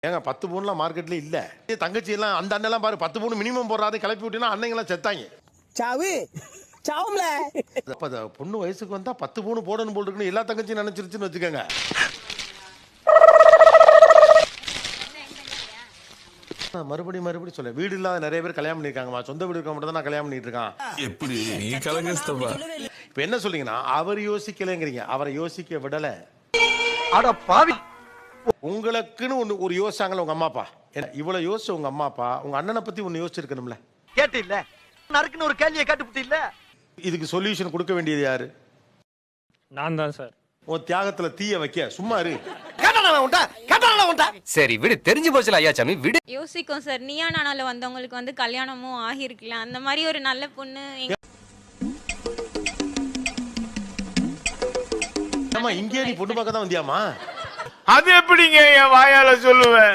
ஏங்க 10 பவுன்லாம் மார்க்கெட்ல இல்ல. தங்கச்சி எல்லாம் அந்த அண்ணெல்லாம் பாரு 10 பவுன் மினிமம் போடுறாரு கிளப்பி விட்டீங்கன்னா அண்ணங்கெல்லாம் செத்தாங்க. சாவு சாவும்ல. அப்ப பொண்ணு வயசுக்கு வந்தா 10 பவுன் போடணும் போல் இருக்குன்னு எல்லா தங்கச்சியும் நினைச்சிருச்சுன்னு வச்சுக்கோங்க. மறுபடியும் சொல்ல வீடு இல்லாத நிறைய பேர் கல்யாணம் பண்ணிருக்காங்கம்மா. சொந்த வீடு இருக்க மட்டும் தான் நான் கல்யாணம் பண்ணிட்டு இருக்கான். எப்படி நீ கலங்கஸ்தப்பா. இப்ப என்ன சொல்றீங்கன்னா அவர் யோசிக்கலங்கிறீங்க, அவரை யோசிக்க விடல. அட பாவி, உங்களுக்குன்னு ஒரு யோசிச்சாங்களே உங்க அம்மா அப்பா. இவ்வளவு யோசிச்ச உங்க அம்மா அப்பா உங்க அண்ணனை பத்தி ஒன்னு யோசிச்சிருக்கணும்ல. கேட்டு இல்ல நறுக்குன்னு ஒரு கேள்வியை கேட்டுப்புட்டு இல்ல. இதுக்கு சொல்யூஷன் கொடுக்க வேண்டியது யாரு? நான் தான் சார். உன் தியாகத்துல தீய வைக்க சும்மா இரு. சரி விடு, தெரிஞ்சு போச்சுல ஐயா சாமி விடு. யோசிக்கும் சார், நீயா நானால வந்தவங்களுக்கு வந்து கல்யாணமும் ஆகிருக்கல. அந்த மாதிரி ஒரு நல்ல பொண்ணு இங்கே நீ பொண்ணு பார்க்க தான் வந்தியாமா? அது எப்படிங்க என் வாயால சொல்லுவேன்?